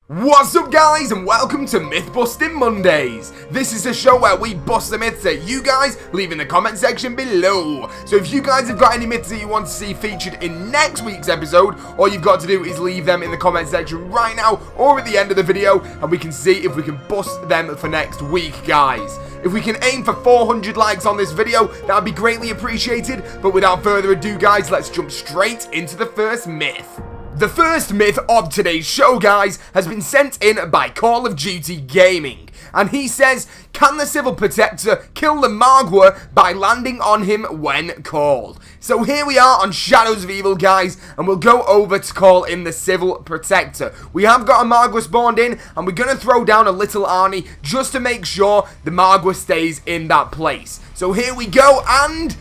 What's up guys, and welcome to Myth Busting Mondays. This is a show where we bust the myths that you guys leave in the comment section below. So if you guys have got any myths that you want to see featured in next week's episode, all you've got to do is leave them in the comment section right now or at the end of the video, and we can see if we can bust them for next week, guys. If we can aim for 400 likes on this video, that would be greatly appreciated. But without further ado guys, let's jump straight into the first myth. The first myth of today's show, guys, has been sent in by Call of Duty Gaming. And he says, can the Civil Protector kill the Marwa by landing on him when called? So here we are on Shadows of Evil, guys, and we'll go over to call in the Civil Protector. We have got a Marwa spawned in, and we're going to throw down a little Arnie just to make sure the Marwa stays in that place. So here we go, and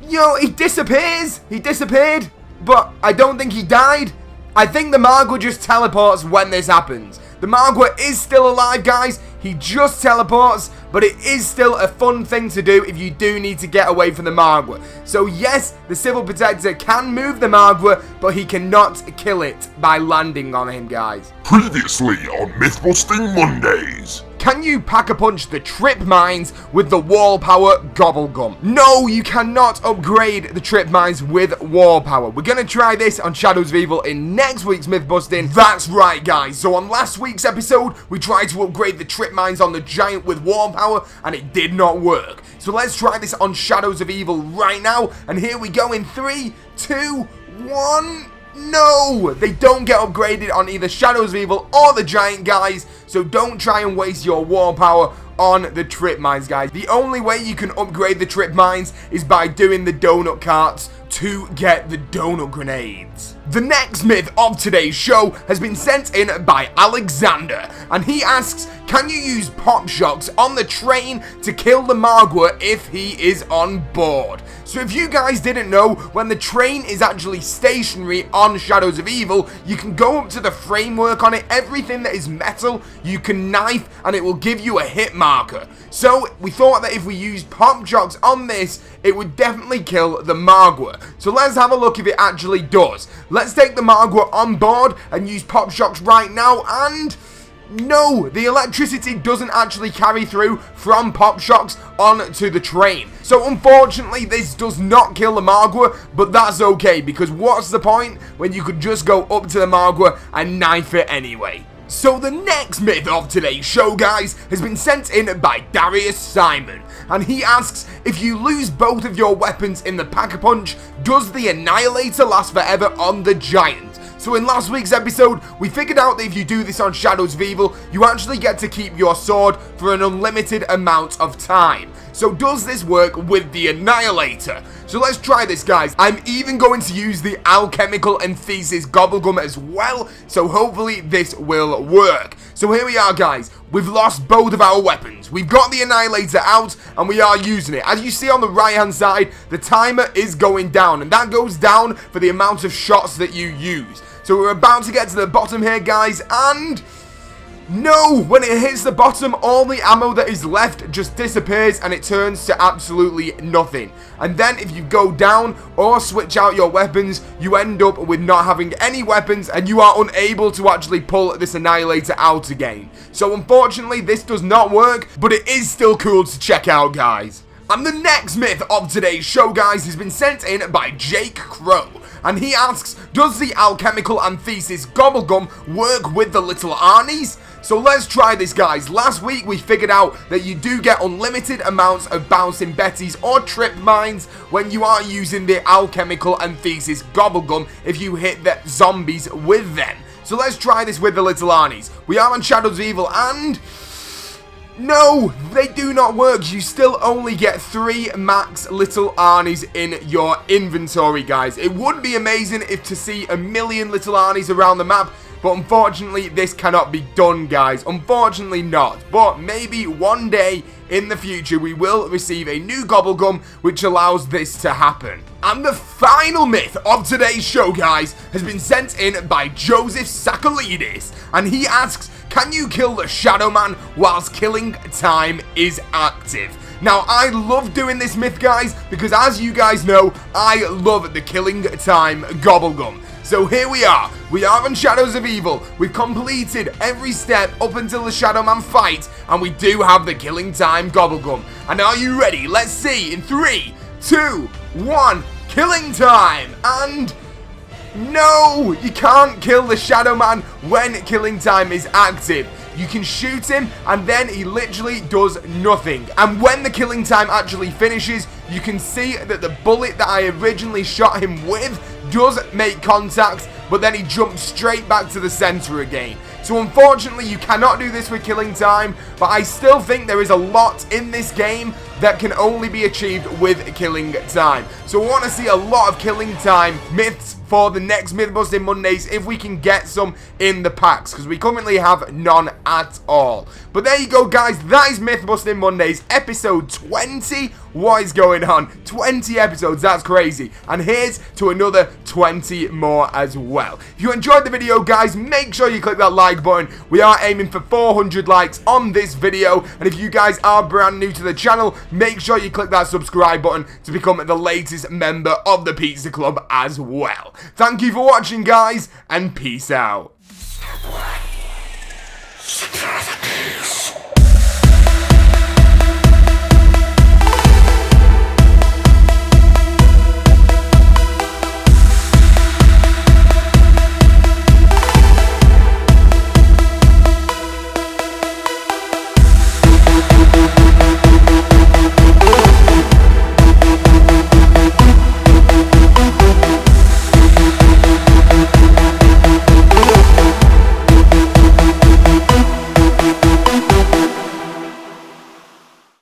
he disappears. He disappeared. But I don't think he died. I think the Marwa just teleports when this happens. The Marwa is still alive, guys. He just teleports, but it is still a fun thing to do if you do need to get away from the Marwa. So yes, the Civil Protector can move the Marwa, but he cannot kill it by landing on him, guys. Previously on Myth-Busting Mondays. Can you pack-a-punch the Tripmines with the wall power Gobblegum? No, you cannot upgrade the Tripmines with wall power. We're going to try this on Shadows of Evil in next week's Myth-Busting. That's right, guys. So on last week's episode, we tried to upgrade the Tripmines on the Giant with wall power, and it did not work. So let's try this on Shadows of Evil right now. And here we go in 3, 2, 1... No! They don't get upgraded on either Shadows of Evil or the Giant, guys, so don't try and waste your wall power on the Tripmines, guys. The only way you can upgrade the Tripmines is by doing the donut carts to get the donut grenades. The next myth of today's show has been sent in by Alexander, and he asks, can you use pop shocks on the train to kill the Marwa if he is on board? So if you guys didn't know, when the train is actually stationary on Shadows of Evil, you can go up to the framework on it, everything that is metal, you can knife, and it will give you a hit marker. So we thought that if we used pop shocks on this, it would definitely kill the Marwa. So let's have a look if it actually does. Let's take the Marwa on board and use pop shocks right now, and no, the electricity doesn't actually carry through from pop shocks onto the train. So unfortunately, this does not kill the Marwa, but that's okay, because what's the point when you could just go up to the Marwa and knife it anyway? So the next myth of today's show, guys, has been sent in by Darius Simon, and he asks, if you lose both of your weapons in the Pack-a-Punch, does the Annihilator last forever on the Giant? So in last week's episode, we figured out that if you do this on Shadows of Evil, you actually get to keep your sword for an unlimited amount of time. So does this work with the Annihilator? So let's try this, guys. I'm even going to use the Alchemical and Thesis Gobblegum as well, so hopefully this will work. So here we are, guys. We've lost both of our weapons. We've got the Annihilator out, and we are using it. As you see on the right-hand side, the timer is going down, and that goes down for the amount of shots that you use. So we're about to get to the bottom here, guys, and no, when it hits the bottom, all the ammo that is left just disappears and it turns to absolutely nothing. And then if you go down or switch out your weapons, you end up with not having any weapons and you are unable to actually pull this Annihilator out again. So unfortunately, this does not work, but it is still cool to check out, guys. And the next myth of today's show, guys, has been sent in by Jake Crow. And he asks, does the Alchemical and Thesis Gobblegum work with the little Arnies? So let's try this, guys. Last week we figured out that you do get unlimited amounts of bouncing Betties or Tripmines when you are using the Alchemical and Thesis Gobblegum if you hit the zombies with them. So let's try this with the little Arnies. We are on Shadows of Evil, and no, they do not work. You still only get 3 max little Arnies in your inventory, guys. It would be amazing if to see 1,000,000 little Arnies around the map, but unfortunately this cannot be done, guys. Unfortunately not. But maybe one day in the future we will receive a new Gobblegum which allows this to happen. And the final myth of today's show, guys, has been sent in by Joseph Sakalidis, and he asks, can you kill the Shadow Man whilst killing time is active? Now, I love doing this myth, guys, because as you guys know, I love the killing time Gobblegum. So here we are on Shadows of Evil. We've completed every step up until the Shadow Man fight, and we do have the killing time Gobblegum. And are you ready? Let's see in 3, 2, 1, killing time! And no, you can't kill the Shadow Man when killing time is active. You can shoot him and then he literally does nothing. And when the killing time actually finishes, you can see that the bullet that I originally shot him with does make contact, but then he jumps straight back to the center again. So unfortunately you cannot do this with killing time, but I still think there is a lot in this game that can only be achieved with killing time. So I want to see a lot of killing time myths for the next Mythbusting Mondays if we can get some in the packs, because we currently have none at all. But there you go guys, that is Mythbusting Mondays episode 20. What is going on? 20 episodes, that's crazy. And here's to another 20 more as well. If you enjoyed the video guys, make sure you click that like button. We are aiming for 400 likes on this video, and if you guys are brand new to the channel, make sure you click that subscribe button to become the latest member of the Pizza Club as well. Thank you for watching guys, and peace out.